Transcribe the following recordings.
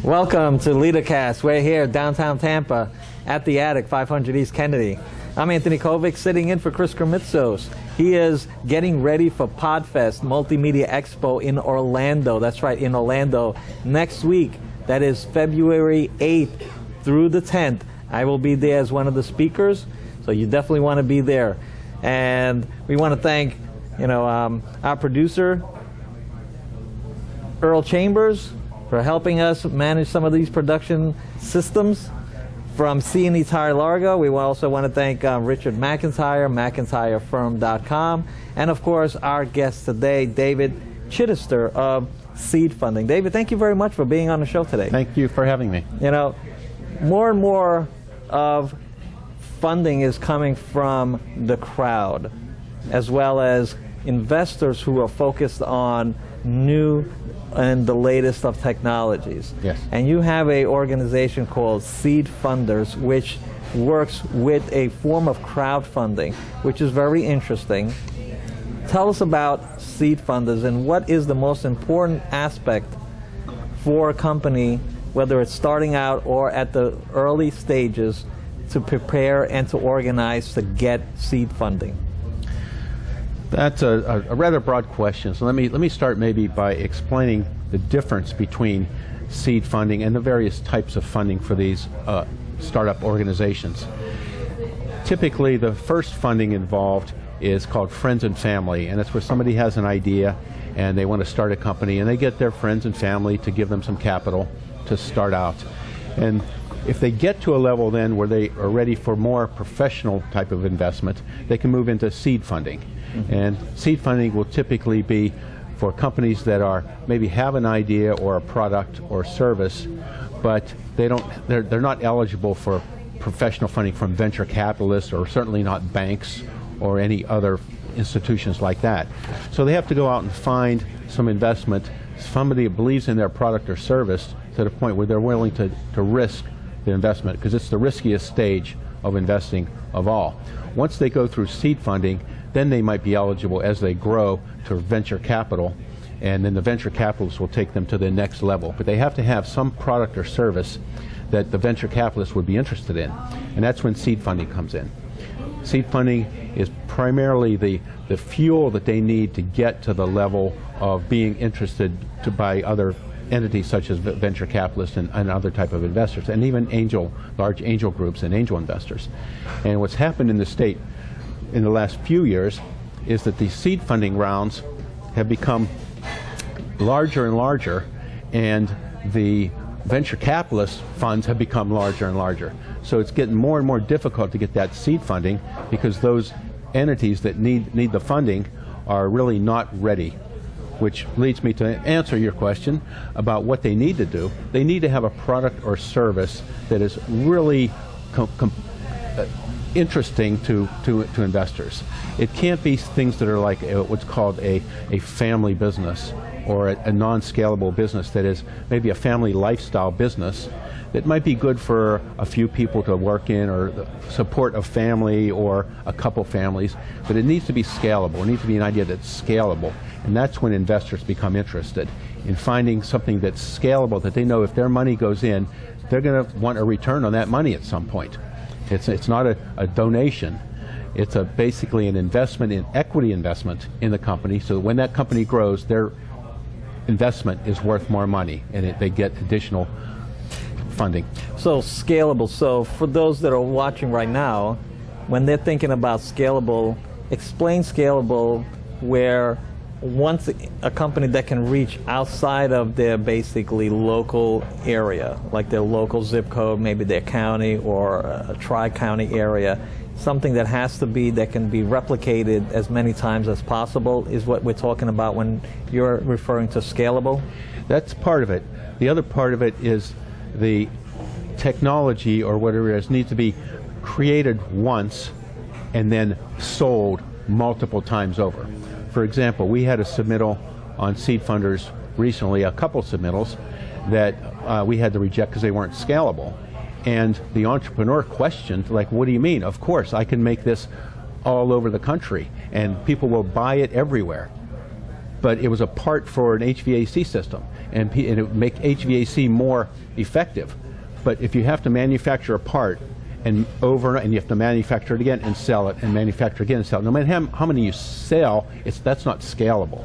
Welcome to LeaderCast. We're here downtown Tampa at the Attic, 500 East Kennedy. I'm Anthony Kovic, sitting in for Chris Krimitsos. He is getting ready for PodFest Multimedia Expo in Orlando. That's right, in Orlando next week. That is February 8th through the 10th. I will be there as one of the speakers, so you definitely want to be there. And we want to thank, our producer, Earl Chambers, for helping us manage some of these production systems. From C&E Tire Largo, we also want to thank Richard McIntyre, McIntyreFirm.com, and of course our guest today, David Chittister of Seed Funding. David, thank you very much for being on the show today. Thank you for having me. More and more of funding is coming from the crowd, as well as investors who are focused on new and the latest of technologies. Yes. And you have an organization called Seed Funders, which works with a form of crowdfunding, which is very interesting. Tell us about Seed Funders and what is the most important aspect for a company, whether it's starting out or at the early stages, to prepare and to organize to get seed funding? That's a rather broad question. So let me start maybe by explaining the difference between seed funding and the various types of funding for these startup organizations. Typically, the first funding involved is called friends and family, and that's where somebody has an idea and they want to start a company, and they get their friends and family to give them some capital to start out. And if they get to a level then where they are ready for more professional type of investment, they can move into seed funding. Mm-hmm. And seed funding will typically be for companies that are maybe have an idea or a product or service, but they're not eligible for professional funding from venture capitalists, or certainly not banks or any other institutions like that. So they have to go out and find some investment, somebody that believes in their product or service to the point where they're willing to risk the investment, because it's the riskiest stage of investing of all. Once they go through seed funding, then they might be eligible as they grow to venture capital, and then the venture capitalists will take them to the next level. But they have to have some product or service that the venture capitalists would be interested in, and that's when seed funding comes in. Seed funding is primarily the fuel that they need to get to the level of being interested by other entities such as venture capitalists and other type of investors, and even large angel groups and angel investors. And what's happened in the state in the last few years is that the seed funding rounds have become larger and larger, and the venture capitalist funds have become larger and larger. So it's getting more and more difficult to get that seed funding, because those entities that need the funding are really not ready. Which leads me to answer your question about what they need to do. They need to have a product or service that is really interesting to investors. It can't be things that are like what's called a family business, or a non-scalable business that is maybe a family lifestyle business that might be good for a few people to work in, or support a family or a couple families, but it needs to be scalable. It needs to be an idea that's scalable. And that's when investors become interested in finding something that's scalable, that they know if their money goes in, they're going to want a return on that money at some point. It's not a donation. It's basically an investment, in equity investment in the company, so when that company grows, their investment is worth more money, and they get additional funding. So scalable. So for those that are watching right now, when they're thinking about scalable, explain scalable where once a company that can reach outside of their basically local area, like their local zip code, maybe their county or a tri-county area, something that has to be, that can be replicated as many times as possible, is what we're talking about when you're referring to scalable? That's part of it. The other part of it is the technology, or whatever it is, needs to be created once and then sold multiple times over. For example, we had a submittal on Seed Funders recently, a couple submittals that we had to reject because they weren't scalable. And the entrepreneur questioned, like, what do you mean? Of course, I can make this all over the country and people will buy it everywhere. but it was a part for an HVAC system, and it would make HVAC more effective. But if you have to manufacture a part and you have to manufacture it again and sell it, and manufacture again and sell it, no matter how many you sell, that's not scalable.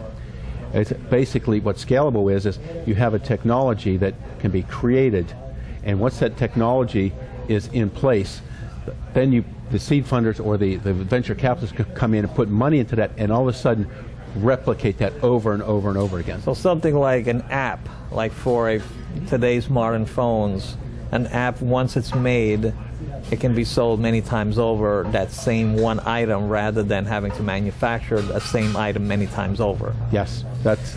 It's basically what scalable is you have a technology that can be created, and once that technology is in place, then the seed funders or the venture capitalists could come in and put money into that, and all of a sudden replicate that over and over and over again. So something like an app, like for today's modern phones, an app, once it's made, it can be sold many times over, that same one item, rather than having to manufacture the same item many times over. Yes, that's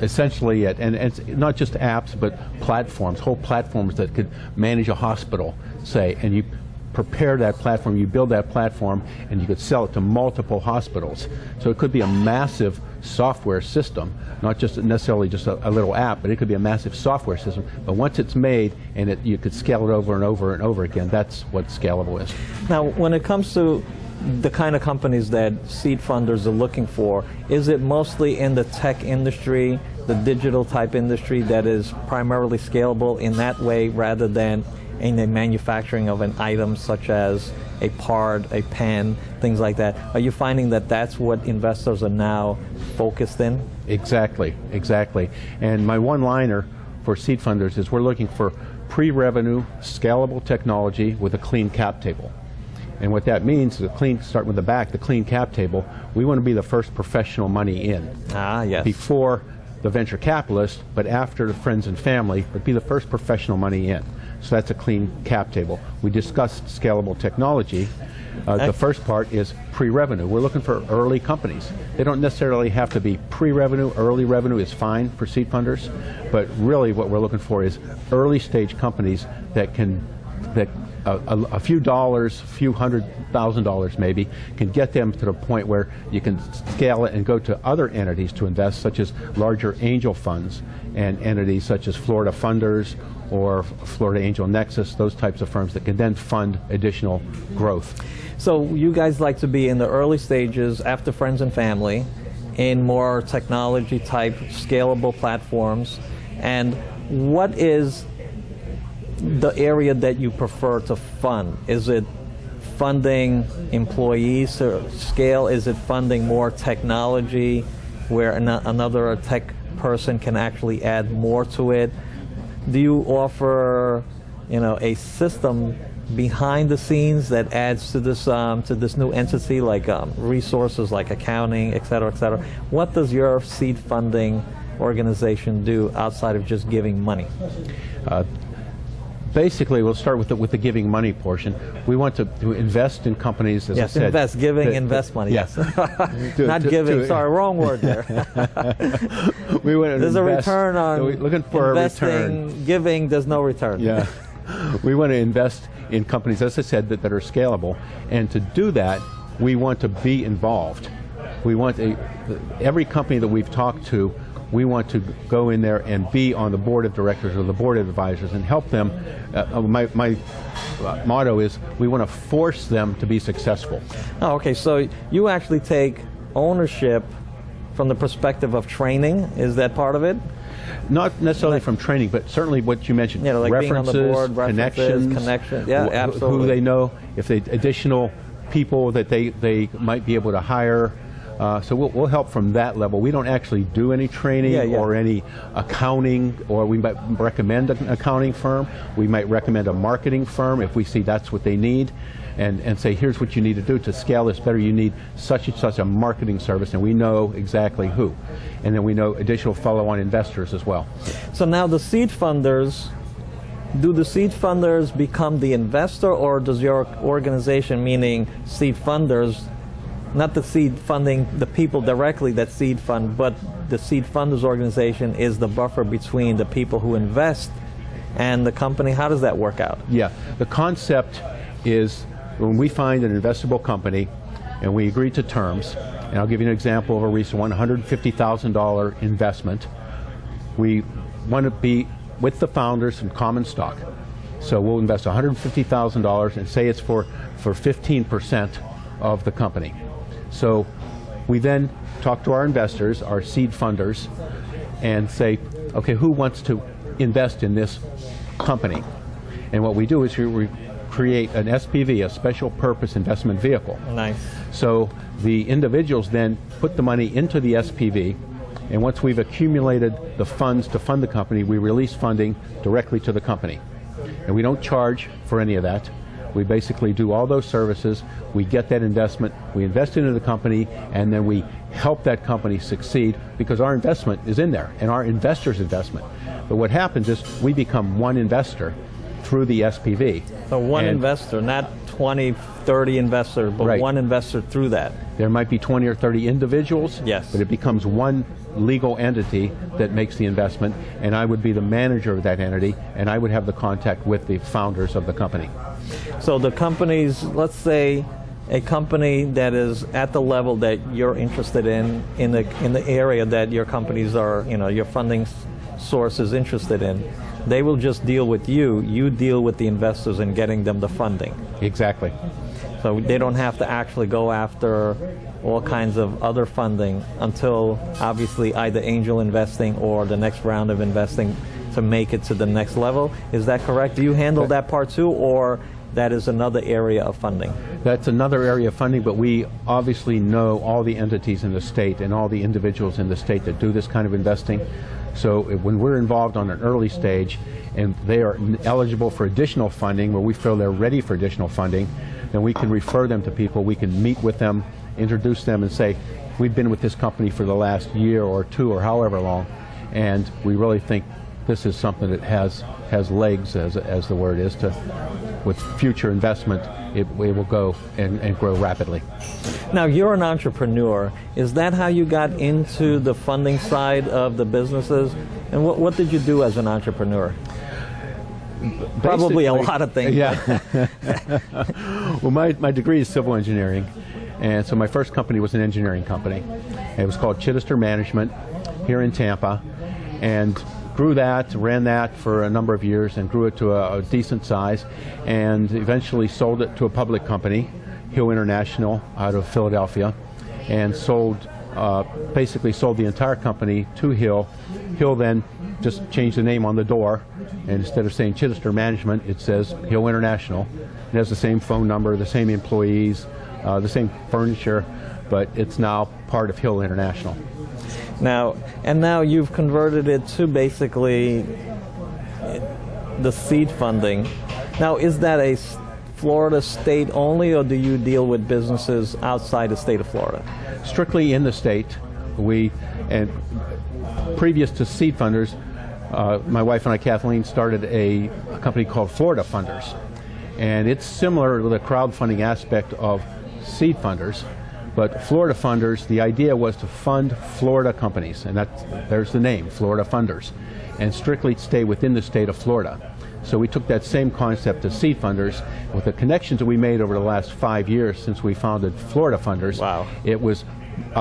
essentially it. And it's not just apps, but platforms, whole platforms that could manage a hospital, say, and you prepare that platform, you build that platform, and you could sell it to multiple hospitals. So it could be a massive software system, not just necessarily just a little app, but it could be a massive software system. But once it's made, and you could scale it over and over and over again, that's what scalable is. Now, when it comes to the kind of companies that seed funders are looking for, is it mostly in the tech industry, the digital type industry, that is primarily scalable in that way, rather than in the manufacturing of an item such as a part, a pen, things like that? Are you finding that that's what investors are now focused in? Exactly. And my one-liner for seed funders is we're looking for pre-revenue, scalable technology with a clean cap table. And what that means is starting with the back, the clean cap table, we want to be the first professional money in. Ah, yes. Before the venture capitalist, but after the friends and family, but be the first professional money in. So that's a clean cap table. We discussed scalable technology. The first part is pre-revenue. We're looking for early companies. They don't necessarily have to be pre-revenue. Early revenue is fine for seed funders, but really what we're looking for is early stage companies that a few dollars, a few $100,000 maybe, can get them to the point where you can scale it and go to other entities to invest, such as larger angel funds and entities such as Florida Funders or Florida Angel Nexus, those types of firms that can then fund additional growth. So you guys like to be in the early stages, after friends and family, in more technology type scalable platforms. And what is the area that you prefer to fund? Is it funding employees to scale? Is it funding more technology where another tech person can actually add more to it? Do you offer, a system behind the scenes that adds to this new entity, like resources like accounting, et cetera, et cetera? What does your seed funding organization do outside of just giving money? Basically, we'll start with the giving money portion. We want to invest in companies, as I said. Yes, invest money, yes. Not giving, sorry, wrong word there. We want to There's invest, a return on so looking for investing, a return. Giving, there's no return. Yeah. We want to invest in companies, as I said, that are scalable. And to do that, we want to be involved. We want every company that we've talked to, we want to go in there and be on the board of directors or the board of advisors and help them. My motto is we want to force them to be successful. Oh, okay, so you actually take ownership from the perspective of training. Is that part of it? Not necessarily from training, but certainly what you mentioned, like references, being on the board, connections, yeah, absolutely. Who they know, if they additional people that they might be able to hire. So we'll help from that level. We don't actually do any training or any accounting, or we might recommend an accounting firm. We might recommend a marketing firm if we see that's what they need, and say, here's what you need to do to scale this better. You need such and such a marketing service, and we know exactly who. And then we know additional follow-on investors as well. So now the seed funders, do the seed funders become the investor, or does your organization, meaning seed funders, not the seed funding the people directly that seed fund, but the seed funders organization is the buffer between the people who invest and the company? How does that work out? Yeah, the concept is when we find an investable company and we agree to terms, and I'll give you an example of a recent one, $150,000 investment. We want to be with the founders in common stock. So we'll invest $150,000 and say it's for 15% of the company. So We then talk to our investors, our seed funders, and say, okay, who wants to invest in this company? And what we do is we create an SPV, a special purpose investment vehicle. Nice. So the individuals then put the money into the SPV, and once we've accumulated the funds to fund the company, we release funding directly to the company. And we don't charge for any of that. We basically do all those services, we get that investment, we invest into the company, and then we help that company succeed because our investment is in there, and our investors' investment. But what happens is we become one investor through the SPV. So one investor, not 20, 30 investors, but right. one investor through that. There might be 20 or 30 individuals, yes, but it becomes one legal entity that makes the investment, and I would be the manager of that entity, and I would have the contact with the founders of the company. So the companies, let's say a company that is at the level that you're interested in the area that your companies are, your funding source is interested in, they will just deal with you. You deal with the investors in getting them the funding. Exactly. So they don't have to actually go after all kinds of other funding until obviously either angel investing or the next round of investing to make it to the next level. Is that correct? Do you handle that part too, or that is another area of funding? That's another area of funding, but we obviously know all the entities in the state and all the individuals in the state that do this kind of investing. So when we're involved on an early stage and they are eligible for additional funding, where we feel they're ready for additional funding, then we can refer them to people. We can meet with them, introduce them, and say, we've been with this company for the last year or two or however long, and we really think this is something that has legs, as the word is, with future investment, it will go and grow rapidly. Now, you're an entrepreneur. Is that how you got into the funding side of the businesses? And what did you do as an entrepreneur? Probably a lot of things. Yeah. Well, my degree is civil engineering, and so my first company was an engineering company. It was called Chittister Management here in Tampa, and grew that, ran that for a number of years, and grew it to a decent size, and eventually sold it to a public company, Hill International, out of Philadelphia, and basically sold the entire company to Hill. Hill then just changed the name on the door, and instead of saying Chittister Management, it says Hill International. It has the same phone number, the same employees, the same furniture, but it's now part of Hill International. Now you've converted it to basically the seed funding. Now, is that a Florida state only, or do you deal with businesses outside the state of Florida? Strictly in the state. And previous to seed funders, my wife and I, Kathleen, started a company called Florida Funders. And it's similar to the crowdfunding aspect of seed funders. But Florida Funders, the idea was to fund Florida companies, and there's the name, Florida Funders, and strictly stay within the state of Florida. So we took that same concept to seed funders. With the connections that we made over the last 5 years since we founded Florida Funders, wow, it was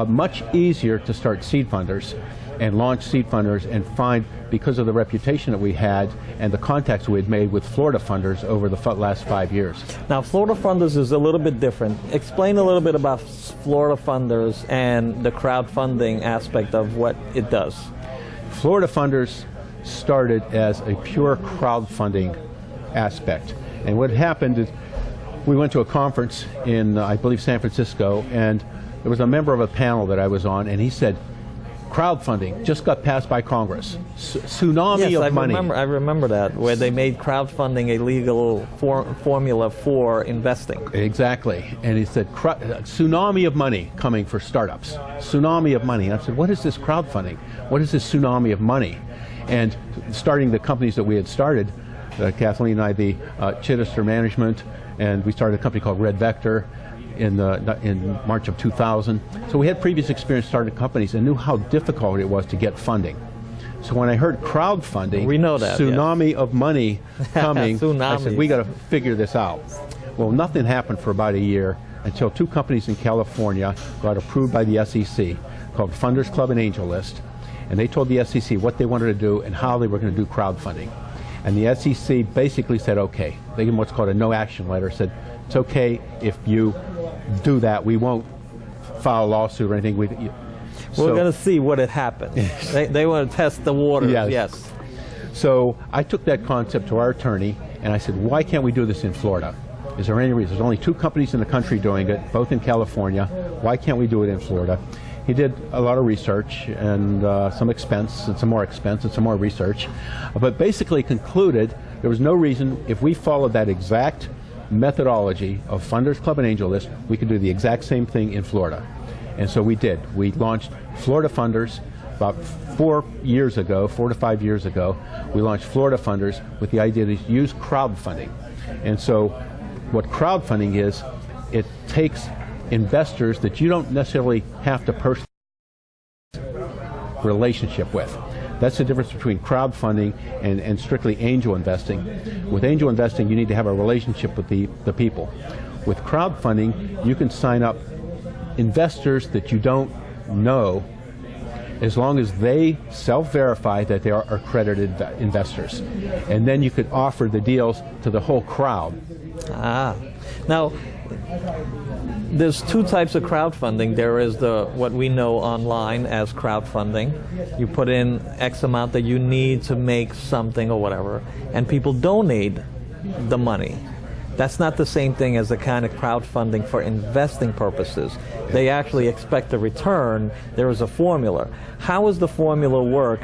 much easier to start seed funders and launch seed funders and find, because of the reputation that we had and the contacts we had made with Florida funders over the last 5 years. Now, Florida Funders is a little bit different. Explain a little bit about Florida Funders and the crowdfunding aspect of what it does. Florida Funders started as a pure crowdfunding aspect. And what happened is we went to a conference in, I believe, San Francisco, and there was a member of a panel that I was on, and he said, crowdfunding just got passed by Congress. Tsunami of money. I remember that, where they made crowdfunding a legal formula for investing. Exactly. And he said, tsunami of money coming for startups. Tsunami of money. And I said, what is this crowdfunding? What is this tsunami of money? And starting the companies that we had started, Kathleen and I, the Chittister Management, and we started a company called Red Vector in March of 2000. So we had previous experience starting companies and knew how difficult it was to get funding. So when I heard crowdfunding, we know that, tsunami of money coming, I said, we got to figure this out. Well, nothing happened for about a year until two companies in California got approved by the SEC called Funders Club and Angel List. And they told the SEC what they wanted to do and how they were going to do crowdfunding. And the SEC basically said, okay. They gave them what's called a no action letter, said, it's okay if you do that. We won't file a lawsuit or anything. We're going to see what it happens. they want to test the waters. Yes. So I took that concept to our attorney, and I said, why can't we do this in Florida? Is there any reason? There's only 2 companies in the country doing it, both in California. Why can't we do it in Florida? He did a lot of research and some expense and some more expense and some more research, but basically concluded there was no reason if we followed that exact methodology of Funders Club and Angel List, we could do the exact same thing in Florida. And so we did. We launched Florida Funders about 4 to 5 years ago. We launched Florida Funders with the idea to use crowdfunding. And so what crowdfunding is, it takes investors that you don't necessarily have to personally relationship with. That's the difference between crowdfunding and strictly angel investing. With angel investing, you need to have a relationship with the people. With crowdfunding, you can sign up investors that you don't know, as long as they self-verify that they are accredited investors. And then you could offer the deals to the whole crowd. Now, there's 2 types of crowdfunding. There is what we know online as crowdfunding. You put in X amount that you need to make something or whatever, and people donate the money. That's not the same thing as the kind of crowdfunding for investing purposes. They actually expect a return. There is a formula. How does the formula work?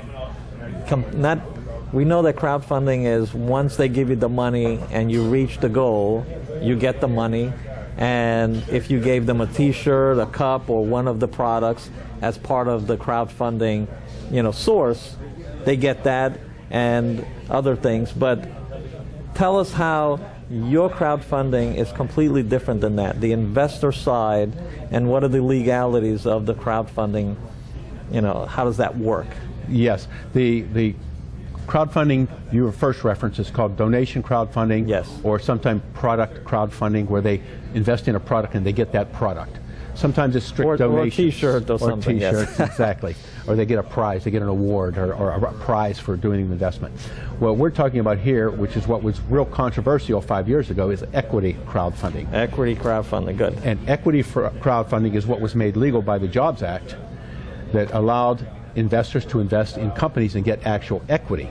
We know that crowdfunding is once they give you the money and you reach the goal, you get the money. And if you gave them a T-shirt, a cup, or one of the products as part of the crowdfunding, source, they get that and other things. But tell us how your crowdfunding is completely different than that, the investor side, and what are the legalities of the crowdfunding? How does that work? Yes, the crowdfunding you first referenced is called donation crowdfunding, yes, or sometimes product crowdfunding, where they invest in a product and they get that product. Sometimes it's strict donations. Or a T-shirt or something. T-shirts, yes. Exactly. Or they get a prize, they get an award or a prize for doing the investment. What we're talking about here, which is what was real controversial 5 years ago, is equity crowdfunding. Equity crowdfunding, good. And equity crowdfunding is what was made legal by the Jobs Act that allowed investors to invest in companies and get actual equity.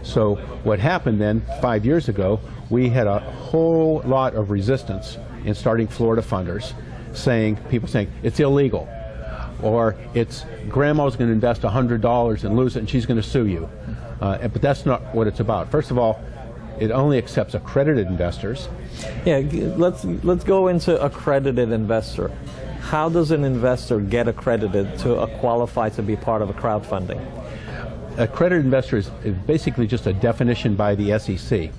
So what happened then 5 years ago, we had a whole lot of resistance in starting Florida Funders, people saying it's illegal, or it's grandma's going to invest $100 and lose it and she's going to sue you. But that's not what it's about. First of all, it only accepts accredited investors. Yeah, let's go into accredited investor. How does an investor get accredited to qualify to be part of a crowdfunding? Accredited investor is basically just a definition by the SEC.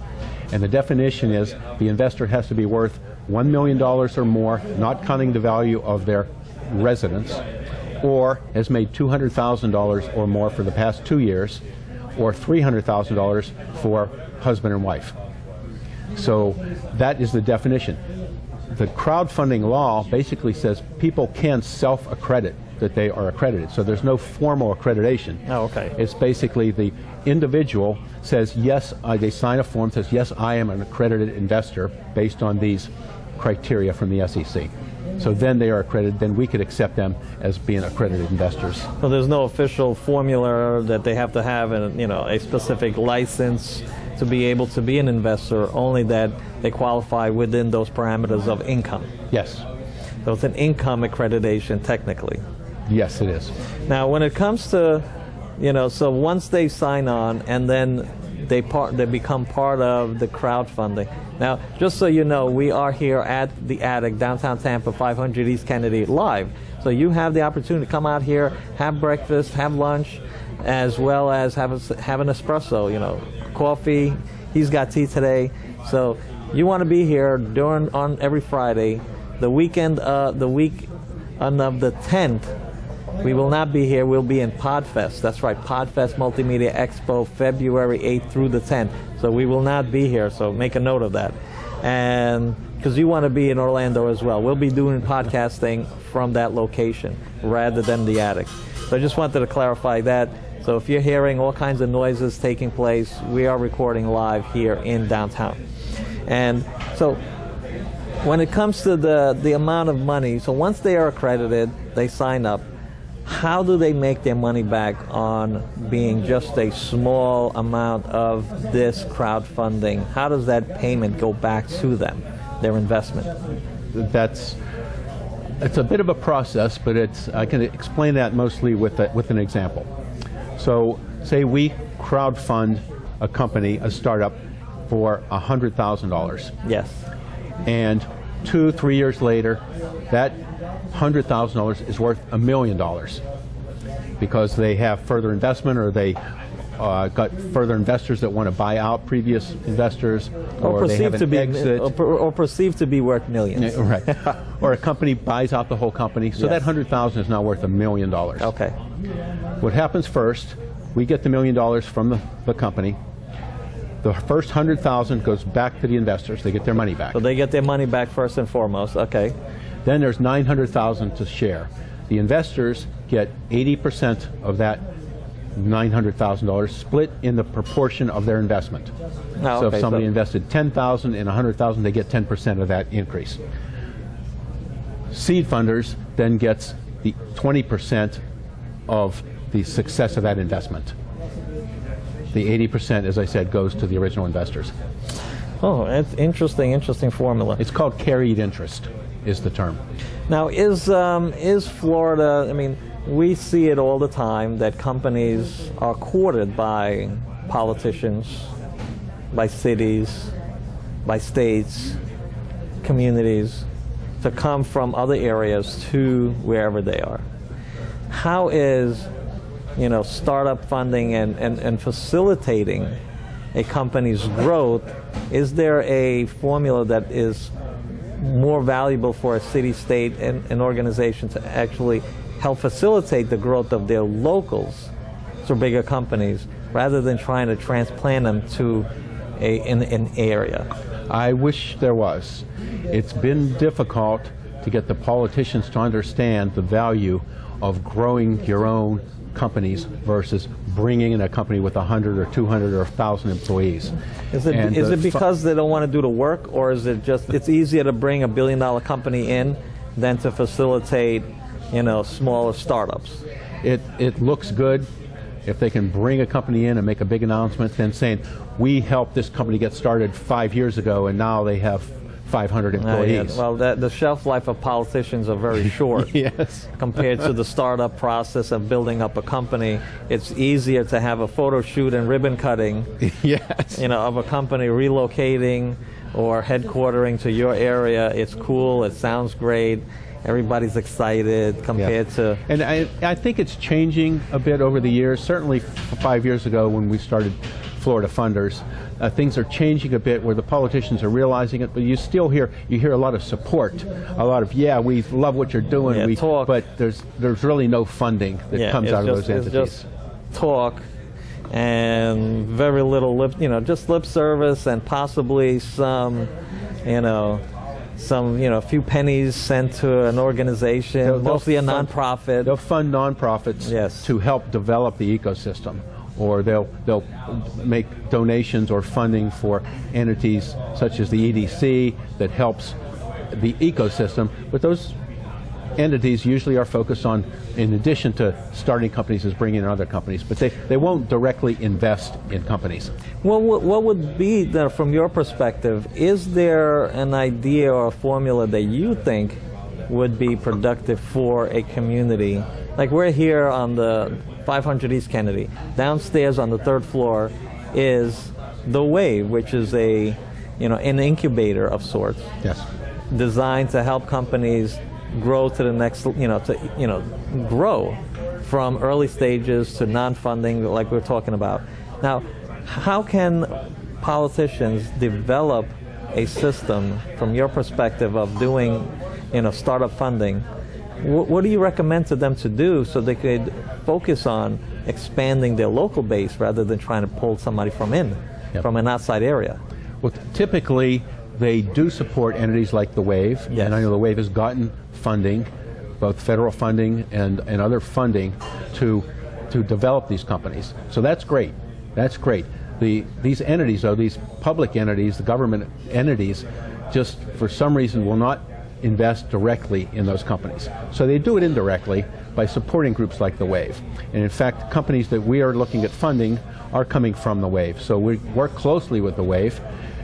And the definition is the investor has to be worth $1 million or more, not counting the value of their residence, or has made $200,000 or more for the past 2 years, or $300,000 for husband and wife. So that is the definition. The crowdfunding law basically says people can self-accredit that they are accredited. So there's no formal accreditation. Oh, okay. It's basically the individual says, yes, they sign a form that says, yes, I am an accredited investor based on these criteria from the SEC. So then they are accredited, then we could accept them as being accredited investors. So there's no official formula that they have to have a specific license to be able to be an investor, only that they qualify within those parameters of income. Yes. So it's an income accreditation technically. Yes, it is. Now when it comes to, so once they sign on and then they become part of the crowdfunding. Now, just so you know, we are here at the Attic, downtown Tampa, 500 East Kennedy, live. So you have the opportunity to come out here, have breakfast, have lunch, as well as have an espresso, coffee. He's got tea today. So you want to be here on every Friday. The week of the 10th, we will not be here. We'll be in Podfest. That's right, Podfest Multimedia Expo, February 8th through the 10th. So we will not be here, so make a note of that. And because you want to be in Orlando as well. We'll be doing podcasting from that location rather than the Attic. So I just wanted to clarify that. So if you're hearing all kinds of noises taking place, we are recording live here in downtown. And so when it comes to the amount of money, so once they are accredited, they sign up. How do they make their money back on being just a small amount of this crowdfunding? How does that payment go back to them, their investment? It's a bit of a process, but I can explain that mostly with an example. So say we crowdfund a company, a startup, for $100,000. Yes. And 2-3 years later, that $100,000 is worth $1 million because they have further investment, or they got further investors that want to buy out previous investors, or they have an exit, or perceived to be worth millions. Right. Or a company buys out the whole company, so that $100,000 is now worth $1 million. Okay. What happens first? We get the $1 million from the company. The first $100,000 goes back to the investors. They get their money back. So they get their money back first and foremost. Okay. Then there's $900,000 to share. The investors get 80% of that $900,000 split in the proportion of their investment. Oh, so okay, if somebody invested $10,000 in $100,000, they get 10% of that increase. Seed funders then gets the 20% of the success of that investment. The 80%, as I said, goes to the original investors. Oh, it's interesting formula. It's called carried interest, is the term. Now, is Florida, I mean, we see it all the time that companies are courted by politicians, by cities, by states, communities, to come from other areas to wherever they are. How is, startup funding and facilitating a company's growth, is there a formula that is more valuable for a city, state, and an organization to actually help facilitate the growth of their locals to bigger companies, rather than trying to transplant them to an area? I wish there was. It's been difficult to get the politicians to understand the value of growing your own companies versus bringing in a company with 100 or 200 or 1,000 employees. Is it because they don't want to do the work, or is it just it's easier to bring $1 billion company in than to facilitate, smaller startups? It looks good if they can bring a company in and make a big announcement, then saying, we helped this company get started 5 years ago and now they have 500 employees. Well, the shelf life of politicians are very short. Yes. Compared to the startup process of building up a company. It's easier to have a photo shoot and ribbon cutting yes. Of a company relocating or headquartering to your area. It's cool, it sounds great, everybody's excited compared to... And I think it's changing a bit over the years. Certainly 5 years ago when we started Florida Funders, things are changing a bit where the politicians are realizing it, but you still hear a lot of support, a lot of, we love what you're doing, talk. But there's really no funding that comes out of those entities. It's just talk and very little just lip service, and possibly some, a few pennies sent to an organization, mostly a nonprofit. They'll fund nonprofits to help develop the ecosystem, or they'll make donations or funding for entities such as the EDC that helps the ecosystem. But those entities usually are focused on, in addition to starting companies, is bringing in other companies, but they won't directly invest in companies. Well, what would be, from your perspective, is there an idea or a formula that you think would be productive for a community? Like, we're here on the 500 East Kennedy. Downstairs on the 3rd floor is the Wave, which is an incubator of sorts. Yes. Designed to help companies grow to the next, grow from early stages to non-funding, like we're talking about. Now, how can politicians develop a system, from your perspective, of doing, startup funding? What do you recommend to them to do so they could focus on expanding their local base rather than trying to pull somebody from an outside area? Well, typically they do support entities like the Wave, and I know the Wave has gotten funding, both federal funding and other funding to develop these companies. So that's great. That's great. These entities, though, these public entities, the government entities, just for some reason will not invest directly in those companies. So they do it indirectly by supporting groups like the WAVE. And in fact, companies that we are looking at funding are coming from the WAVE. So we work closely with the WAVE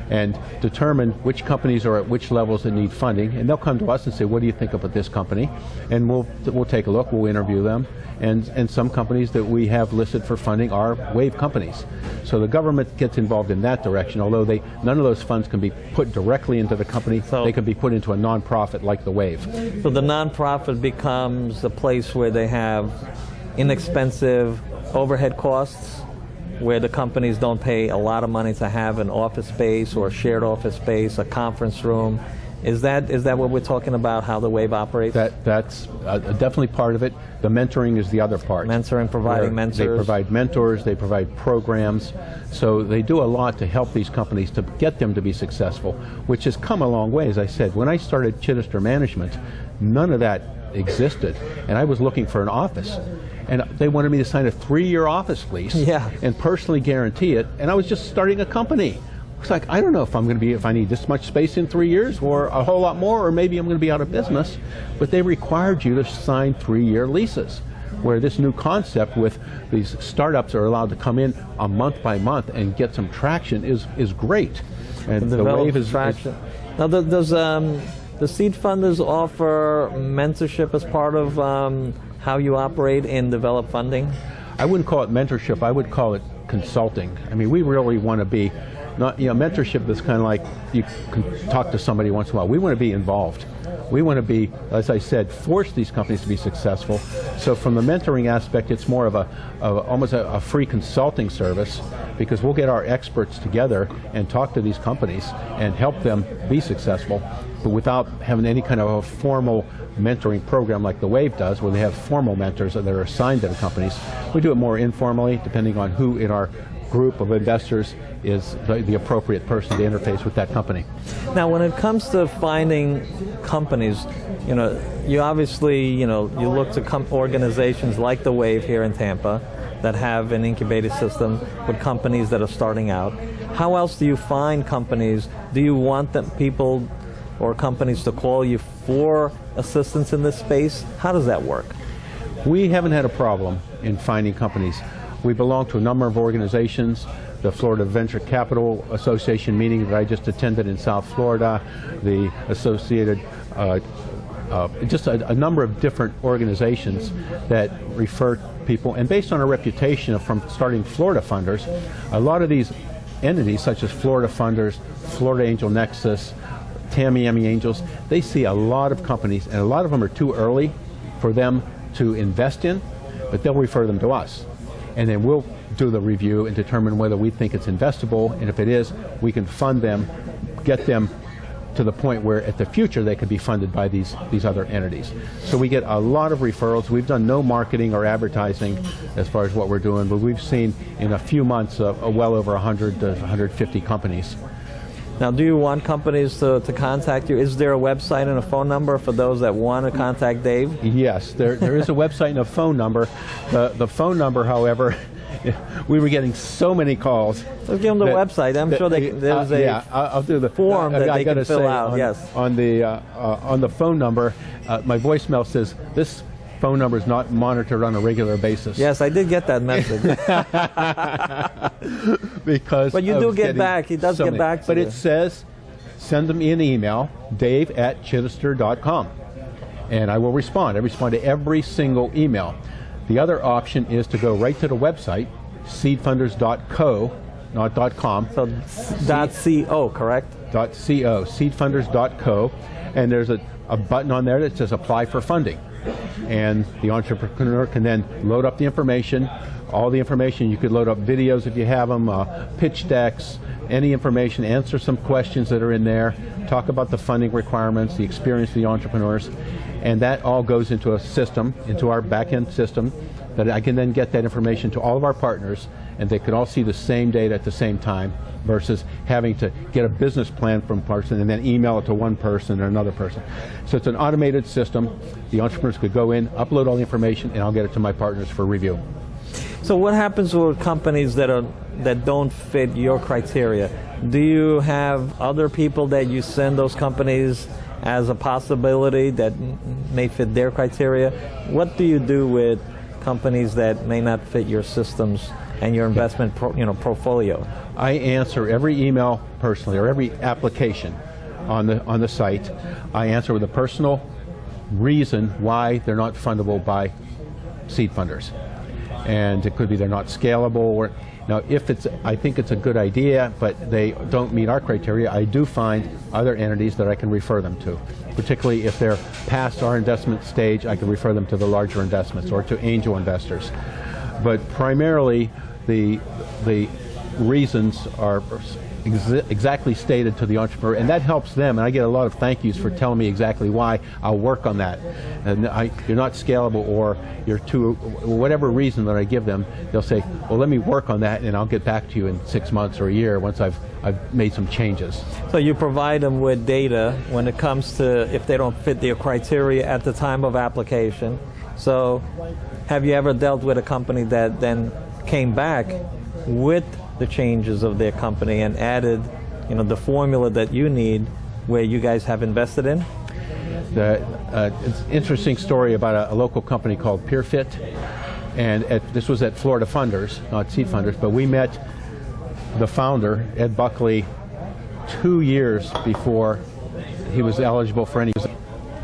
and determine which companies are at which levels that need funding, and they'll come to us and say, what do you think about this company? And we'll take a look, we'll interview them, and some companies that we have listed for funding are WAVE companies. So the government gets involved in that direction, although none of those funds can be put directly into the company, so they can be put into a nonprofit like the WAVE. So the nonprofit becomes a place where they have inexpensive overhead costs, where the companies don't pay a lot of money to have an office space or a shared office space, a conference room. Is that what we're talking about, how the WAVE operates? That's definitely part of it. The mentoring is the other part. Mentoring, providing mentors. They provide mentors, they provide programs. So they do a lot to help these companies to get them to be successful, which has come a long way. As I said, when I started Chittister Management, none of that existed, and I was looking for an office. And they wanted me to sign a 3-year office lease and personally guarantee it, and I was just starting a company. It's like, I don't know if I need this much space in 3 years, or a whole lot more, or maybe I'm going to be out of business. But they required you to sign 3-year leases, where this new concept with these startups are allowed to come in a month by month and get some traction is great. And the WAVE is traction. Now, does the seed funders offer mentorship as part of how you operate in develop funding? I wouldn't call it mentorship, I would call it consulting. I mean, we really want to be, mentorship is kind of like you can talk to somebody once in a while. We want to be involved. We want to be, as I said, force these companies to be successful. So from the mentoring aspect, it's more of almost a free consulting service, because we'll get our experts together and talk to these companies and help them be successful, but without having any kind of a formal mentoring program like the WAVE does, where they have formal mentors that are assigned to the companies. We do it more informally, depending on who in our group of investors is the appropriate person to interface with that company. Now, when it comes to finding companies, you obviously, you look to organizations like the WAVE here in Tampa that have an incubator system with companies that are starting out. How else do you find companies? Do you want people or companies to call you for assistance in this space? How does that work? We haven't had a problem in finding companies. We belong to a number of organizations, the Florida Venture Capital Association meeting that I just attended in South Florida, the associated, just a number of different organizations that refer people, and based on a reputation from starting Florida funders, a lot of these entities such as Florida Funders, Florida Angel Nexus, Tamiami Angels, they see a lot of companies, and a lot of them are too early for them to invest in, but they'll refer them to us. And then we'll do the review and determine whether we think it's investable, and if it is, we can fund them, get them to the point where at the future they could be funded by these other entities. So we get a lot of referrals. We've done no marketing or advertising as far as what we're doing, but we've seen in a few months well over 100 to 150 companies. Now, do you want companies to contact you? Is there a website and a phone number for those that want to contact Dave? Yes, there is a website and a phone number. The phone number, however, we were getting so many calls. So give them the website. I'm sure there's I'll do the form that they can fill out. Yes. On the phone number, my voicemail says this phone number is not monitored on a regular basis. Yes, I did get that message. But you do get back. He does get back to you. But it says, send me an email, dave@chittister.com, and I will respond. I respond to every single email. The other option is to go right to the website, seedfunders.co, not .com. So .co, correct? .co, seedfunders.co, and there's a button on there that says apply for funding. And the entrepreneur can then load up the information, all the information. You could load up videos if you have them, pitch decks, any information, answer some questions that are in there, talk about the funding requirements, the experience of the entrepreneurs, and that all goes into a system, into our back-end system, that I can then get that information to all of our partners, and they can all see the same data at the same time, versus having to get a business plan from a person and then email it to one person or another person. So it's an automated system. The entrepreneurs could go in, upload all the information, and I'll get it to my partners for review. So what happens with companies that don't fit your criteria? Do you have other people that you send those companies as a possibility that may fit their criteria? What do you do with companies that may not fit your systems and your investment portfolio? I answer every email personally, or every application on the site. I answer with a personal reason why they're not fundable by seed funders. And it could be they're not scalable, or now if I think it's a good idea, but they don't meet our criteria, I do find other entities that I can refer them to. Particularly if they're past our investment stage, I can refer them to the larger investments or to angel investors. But primarily, the reasons are exactly stated to the entrepreneur, and that helps them, and I get a lot of thank yous for telling me exactly why. I'll work on that. And you're not scalable, or you're too, whatever reason that I give them, they'll say, well, let me work on that and I'll get back to you in 6 months or a year once I've made some changes. So you provide them with data when it comes to if they don't fit their criteria at the time of application. So have you ever dealt with a company that then came back with the changes of their company and added, the formula that you need, where you guys have invested in? It's an interesting story about a local company called PeerFit, and this was at Florida Funders, not Seed Funders, but we met the founder, Ed Buckley, 2 years before he was eligible for any.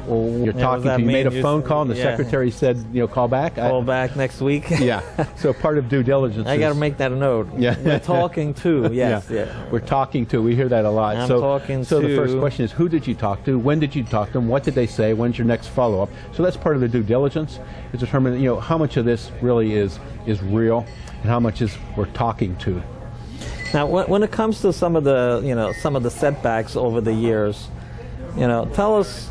Well, you're talking to, you made a phone call and the secretary said, call back? Call back next week? Yeah. So part of due diligence I got to make that a note. Yeah. We're talking to, yes. Yeah. We're talking to, we hear that a lot. So the first question is, who did you talk to? When did you talk to them? What did they say? When's your next follow-up? So that's part of the due diligence, is determining, how much of this really is real and how much is we're talking to. Now, when it comes to some of the setbacks over the years, tell us,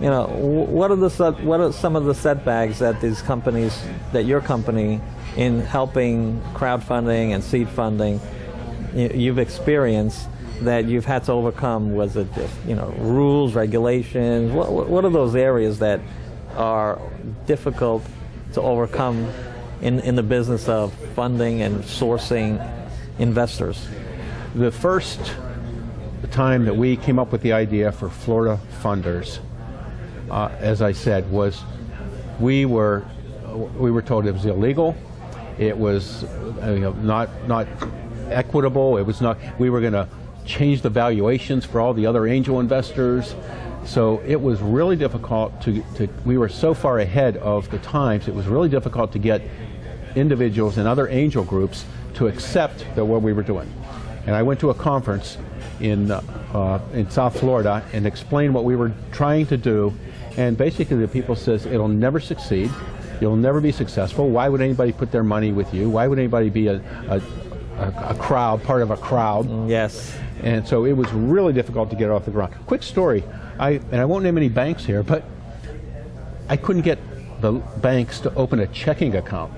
what are some of the setbacks that these companies, that your company, in helping crowdfunding and seed funding, you've experienced that you've had to overcome? Was it just, rules, regulations? What are those areas that are difficult to overcome in the business of funding and sourcing investors? The first time that we came up with the idea for Florida Funders, as I said, was we were told it was illegal, it was not equitable, it was not. We were going to change the valuations for all the other angel investors, so it was really difficult to. We were so far ahead of the times. It was really difficult to get individuals and other angel groups to accept what we were doing. And I went to a conference in South Florida and explained what we were trying to do. And basically the people says, it'll never succeed. You'll never be successful. Why would anybody put their money with you? Why would anybody be a crowd, part of a crowd? Yes. And so it was really difficult to get it off the ground. Quick story, I won't name any banks here, but I couldn't get the banks to open a checking account.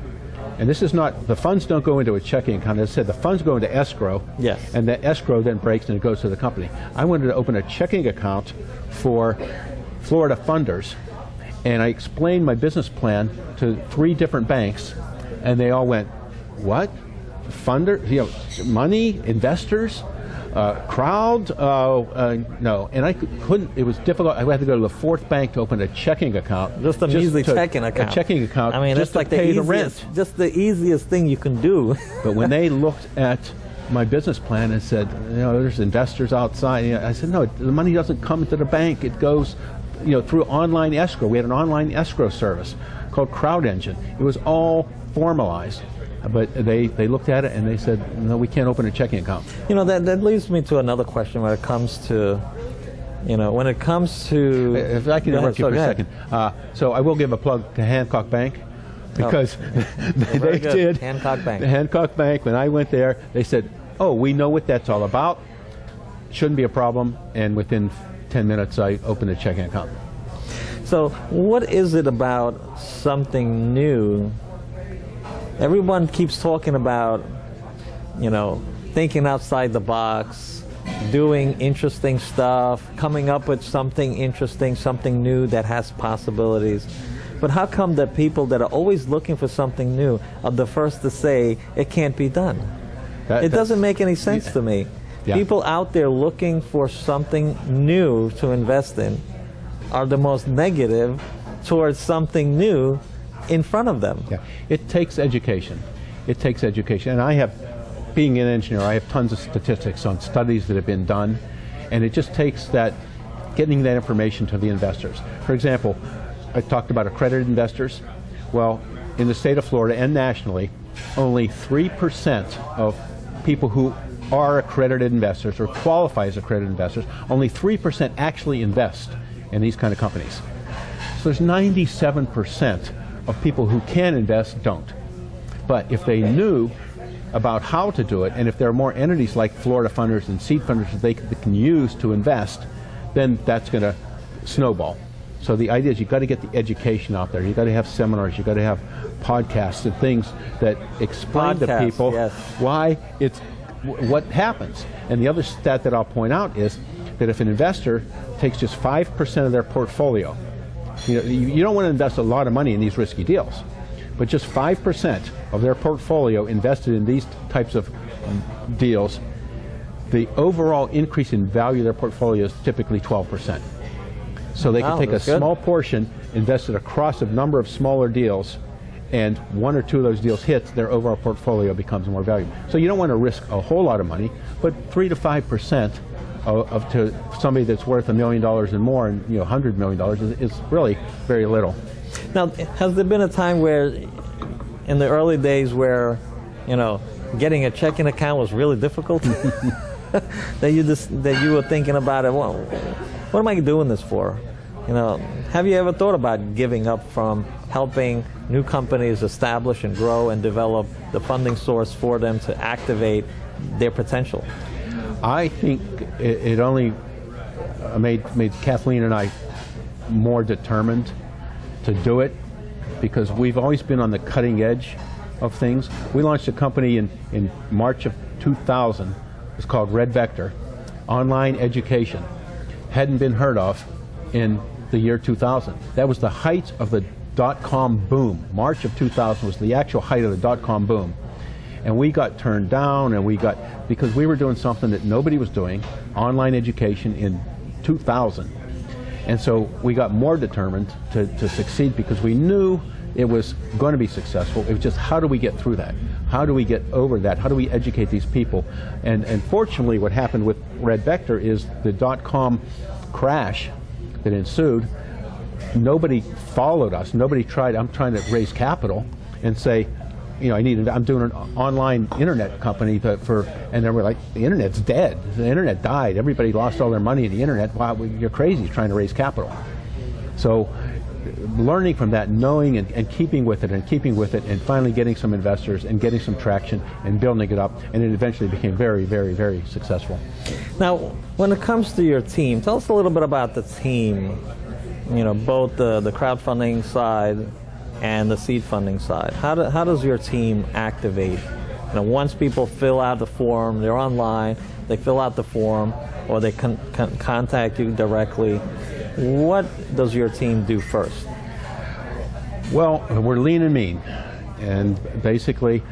And this is not, the funds don't go into a checking account. As I said, the funds go into escrow. Yes. And the escrow then breaks and it goes to the company. I wanted to open a checking account for Florida Funders, and I explained my business plan to 3 different banks, and they all went, what? Funder? Money? Investors? Crowd? No. And I couldn't, it was difficult. I had to go to the 4th bank to open a checking account. Just a measly checking account. A checking account. I mean, just it's like to pay the rent. Just the easiest thing you can do. But when they looked at my business plan and said, there's investors outside, I said, no, the money doesn't come to the bank. It goes, through online escrow. We had an online escrow service called Crowd Engine. It was all formalized. But they looked at it and they said, no, we can't open a checking account. That leads me to another question when it comes to, If I can interrupt you for a second. So I will give a plug to Hancock Bank, because they did. Hancock Bank. The Hancock Bank, when I went there, they said, oh, we know what that's all about. Shouldn't be a problem. And within 10 minutes, I opened a checking account. So what is it about something new? Everyone keeps talking about, thinking outside the box, doing interesting stuff, coming up with something interesting, something new that has possibilities. But how come that people that are always looking for something new are the first to say it can't be done? It doesn't make any sense to me. Yeah. People out there looking for something new to invest in are the most negative towards something new in front of them. Yeah. It takes education. It takes education. And I have, being an engineer, I have tons of statistics on studies that have been done, and it just takes that, getting that information to the investors. For example, I talked about accredited investors. Well, in the state of Florida and nationally, only 3% of people who are accredited investors or qualify as accredited investors, only 3% actually invest in these kind of companies. So there's 97% of people who can invest don't. But if they knew about how to do it, and if there are more entities like Florida funders and seed funders that they can use to invest, then that's going to snowball. So the idea is you've got to get the education out there. You've got to have seminars. You've got to have podcasts and things that explain to people why it's what happens. And the other stat that I'll point out is that if an investor takes just 5% of their portfolio, you don't want to invest a lot of money in these risky deals, but just 5% of their portfolio invested in these types of deals, the overall increase in value of their portfolio is typically 12%. So they can take a small portion, invested across a number of smaller deals, and one or two of those deals hits, their overall portfolio becomes more valuable. So you don't want to risk a whole lot of money, but 3 to 5% to somebody that's worth $1 million and more, and $100 million is really very little. Now, has there been a time where, in the early days, where getting a checking account was really difficult? that you were thinking about it. Well, what am I doing this for? Have you ever thought about giving up from helping new companies establish and grow and develop the funding source for them to activate their potential? I think it only made Kathleen and I more determined to do it, because we've always been on the cutting edge of things. We launched a company in March of 2000. It's called Red Vector, online education. Hadn't been heard of in the year 2000. That was the height of the dot-com boom. March of 2000 was the actual height of the dot-com boom. And we got turned down, and because we were doing something that nobody was doing, online education in 2000. And so we got more determined to succeed, because we knew it was going to be successful. It was just, how do we get through that? How do we get over that? How do we educate these people? And fortunately, what happened with Red Vector is the dot-com crash that ensued, nobody followed us. Nobody tried. I'm trying to raise capital and say, I'm doing an online internet company and then we're like, the internet's dead. The internet died. Everybody lost all their money in the internet. Wow, you're crazy trying to raise capital. So learning from that, knowing and keeping with it and finally getting some investors and getting some traction and building it up, and it eventually became very, very, very successful. Now, when it comes to your team, tell us a little bit about the team, both the crowdfunding side and the seed funding side. How does your team activate? Once people fill out the form, they're online, they fill out the form, or they contact you directly. What does your team do first? Well, we're lean and mean, and basically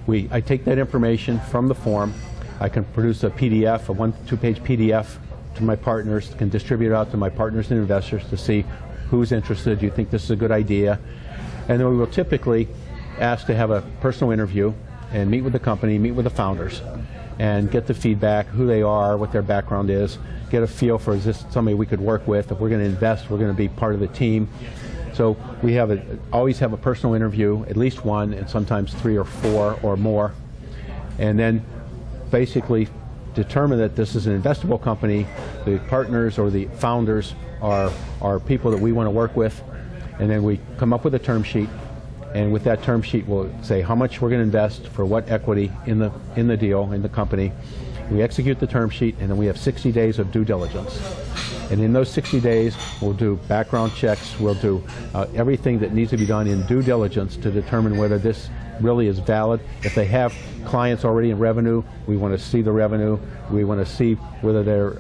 I take that information from the form. I can produce a PDF, a 1-2-page PDF to my partners, can distribute it out to my partners and investors to see who's interested. Do you think this is a good idea? And then we will typically ask to have a personal interview and meet with the company, meet with the founders, and get the feedback, who they are, what their background is, get a feel for, is this somebody we could work with? If we're going to invest, we're going to be part of the team. So we always have a personal interview, at least one, and sometimes 3 or 4 or more, and then basically determine that this is an investable company. The partners or the founders are people that we want to work with, and then we come up with a term sheet, and with that term sheet we'll say how much we're going to invest for what equity in the deal, in the company. We execute the term sheet, and then we have 60 days of due diligence. And in those 60 days, we'll do background checks, we'll do everything that needs to be done in due diligence to determine whether this really is valid. If they have clients already in revenue, we want to see the revenue. We want to see whether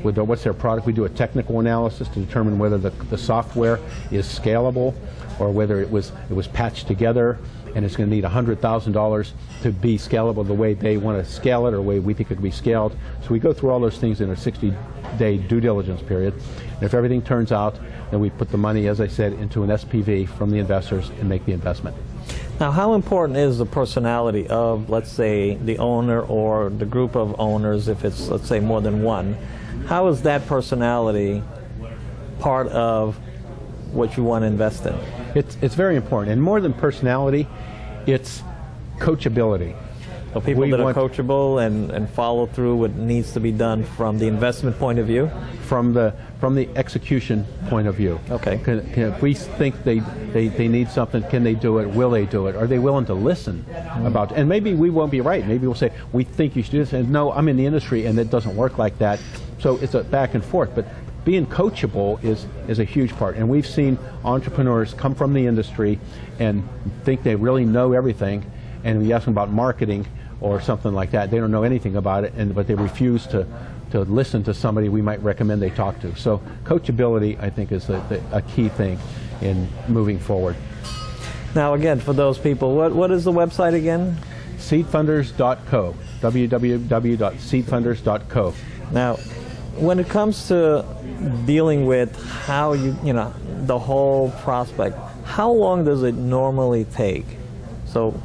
what's their product. We do a technical analysis to determine whether the software is scalable, or whether it was patched together and it's going to need $100,000 to be scalable the way they want to scale it, or the way we think it could be scaled. So we go through all those things in a 60-day due diligence period. And if everything turns out, then we put the money, as I said, into an SPV from the investors and make the investment. Now, how important is the personality of, let's say, the owner or the group of owners, if it's, let's say, more than one? How is that personality part of what you want to invest in? It's very important, and more than personality, it's coachability. So people that are coachable and follow through what needs to be done from the investment point of view? From the execution point of view. Okay. If we think they need something, can they do it? Will they do it? Are they willing to listen about it? And maybe we won't be right. Maybe we'll say, we think you should do this, and no, I'm in the industry and it doesn't work like that. So it's a back and forth. But being coachable is a huge part. And we've seen entrepreneurs come from the industry and think they really know everything, and we ask them about marketing or something like that. They don't know anything about it, but they refuse to listen to somebody we might recommend they talk to. So coachability, I think, is a key thing in moving forward. Now, again, for those people, what is the website again? Seedfunders.co, www.seedfunders.co. Now, when it comes to dealing with how the whole prospect, how long does it normally take? So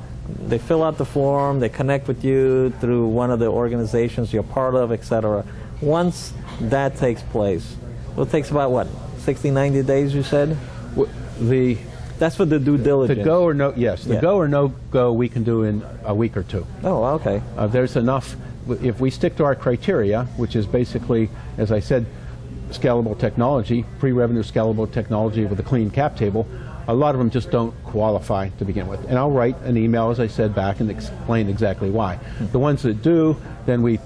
they fill out the form, they connect with you through one of the organizations you're part of, etc. Once that takes place, well, it takes about what, 60, 90 days, you said? That's for the due diligence. The go or no, yes. The go or no go we can do in a week or two. Oh, okay. There's enough. If we stick to our criteria, which is basically, as I said, scalable technology, pre-revenue scalable technology with a clean cap table, a lot of them just don't qualify to begin with. And I'll write an email, as I said, back and explain exactly why. The ones that do, then we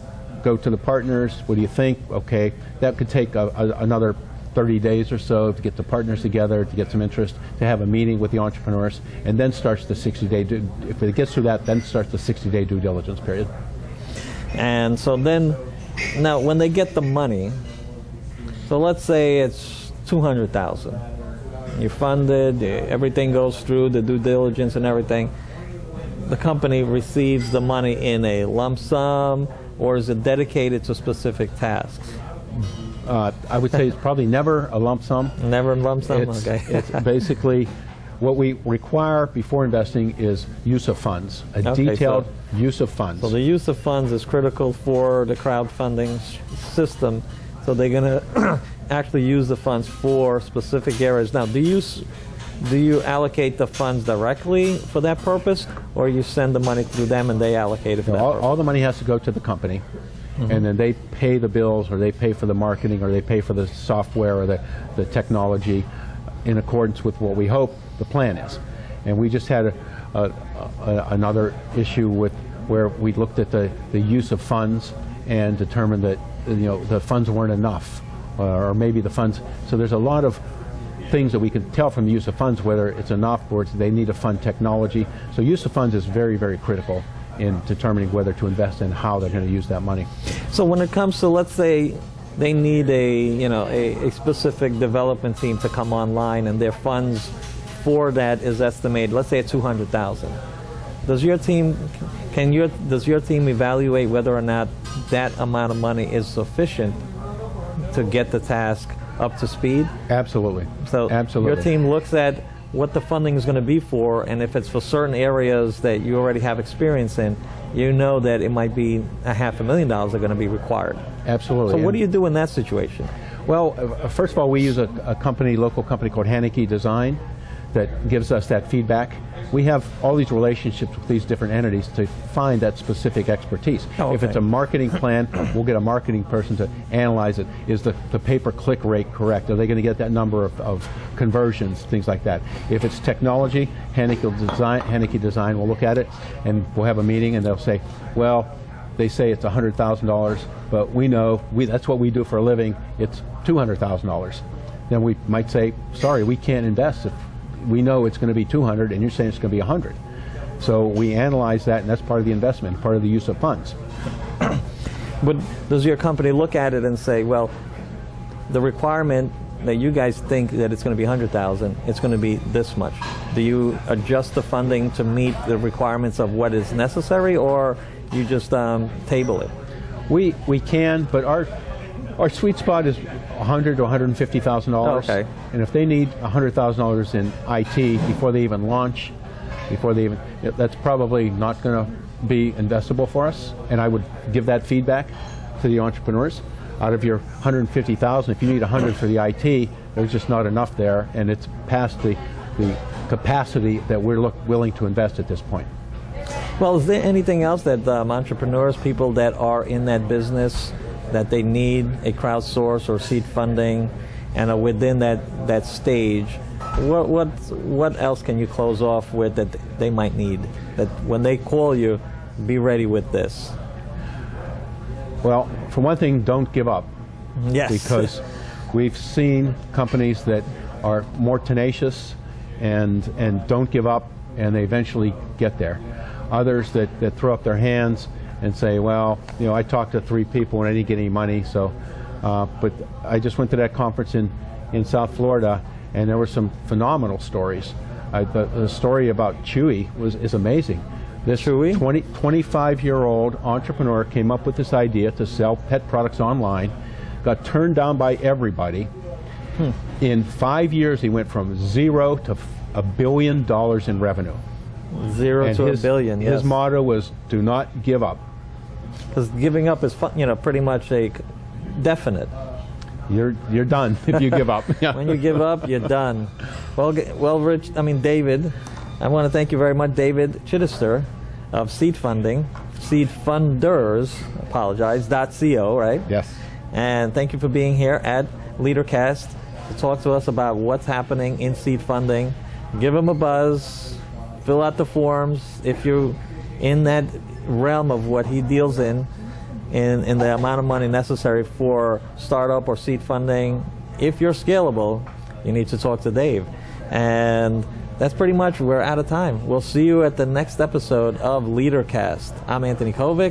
go to the partners. What do you think? Okay, that could take another 30 days or so to get the partners together, to get some interest, to have a meeting with the entrepreneurs, and then starts the 60-day, if it gets through that, then starts the 60-day due diligence period. And so then, now when they get the money, so let's say it's $200,000. You funded, everything goes through, the due diligence and everything. The company receives the money in a lump sum, or is it dedicated to specific tasks? I would say it's probably never a lump sum. Never a lump sum? Okay. It's basically what we require before investing is use of funds, detailed use of funds. So the use of funds is critical for the crowdfunding system. So they're going to actually use the funds for specific areas. Now, do you allocate the funds directly for that purpose, or you send the money through them and they allocate it for that purpose? All the money has to go to the company, and then they pay the bills, or they pay for the marketing, or they pay for the software or the technology in accordance with what we hope the plan is. And we just had another issue where we looked at the use of funds and determined that the funds weren't enough, or maybe the funds. So there's a lot of things that we can tell from the use of funds whether it's enough or they need to fund technology. So use of funds is very, very critical in determining whether to invest and how they're going to use that money. So when it comes to, let's say, they need a specific development team to come online, and their funds for that is estimated, let's say at $200,000. Does your team evaluate whether or not that amount of money is sufficient to get the task up to speed? Absolutely. So absolutely. Your team looks at what the funding is going to be for, and if it's for certain areas that you already have experience in, you know that it might be $500,000 are going to be required. Absolutely. So what do you do in that situation? Well, first of all, we use a local company called Hernando Design that gives us that feedback. We have all these relationships with these different entities to find that specific expertise. Oh, okay. If it's a marketing plan, we'll get a marketing person to analyze it. Is the pay-per-click rate correct? Are they going to get that number of conversions, things like that? If it's technology, Hernando Design will look at it, and we'll have a meeting, and they'll say, well, they say it's $100,000, but we know that's what we do for a living. It's $200,000. Then we might say, sorry, we can't invest if we know it's going to be 200 and you're saying it's going to be 100. So we analyze that, and that's part of the investment, part of the use of funds. But does your company look at it and say, well, the requirement that you guys think that it's going to be 100,000, it's going to be this much? Do you adjust the funding to meet the requirements of what is necessary, or you just table it? We can, but our sweet spot is $100,000 to $150,000. Okay. And if they need $100,000 in IT before they even launch, that's probably not going to be investable for us. And I would give that feedback to the entrepreneurs. Out of your $150,000, if you need $100,000 for the IT, there's just not enough there, and it's past the capacity that we're willing to invest at this point. Well, is there anything else that entrepreneurs, people that are in that business, that they need a crowdsource or seed funding, and are within that stage? What else can you close off with that they might need? That when they call you, be ready with this. Well, for one thing, don't give up. Yes. Because we've seen companies that are more tenacious and don't give up, and they eventually get there. Others that throw up their hands and say, well, I talked to 3 people and I didn't get any money. So, but I just went to that conference in South Florida, and there were some phenomenal stories. The story about Chewy is amazing. This 25-year-old entrepreneur came up with this idea to sell pet products online, got turned down by everybody. In 5 years, he went from 0 to $1 billion in revenue. 0 to $1 billion, yes. His motto was, do not give up. Because giving up is, pretty much a definite. You're done if you give up. When you give up, you're done. Well, David, I want to thank you very much, David Chittister of Seed Funders, .co, right? Yes. And thank you for being here at LeaderCast to talk to us about what's happening in seed funding. Give them a buzz, fill out the forms if you're in that realm of what he deals in the amount of money necessary for startup or seed funding. If you're scalable, you need to talk to Dave. And that's pretty much, we're out of time. We'll see you at the next episode of LeaderCast. I'm Anthony Kovic.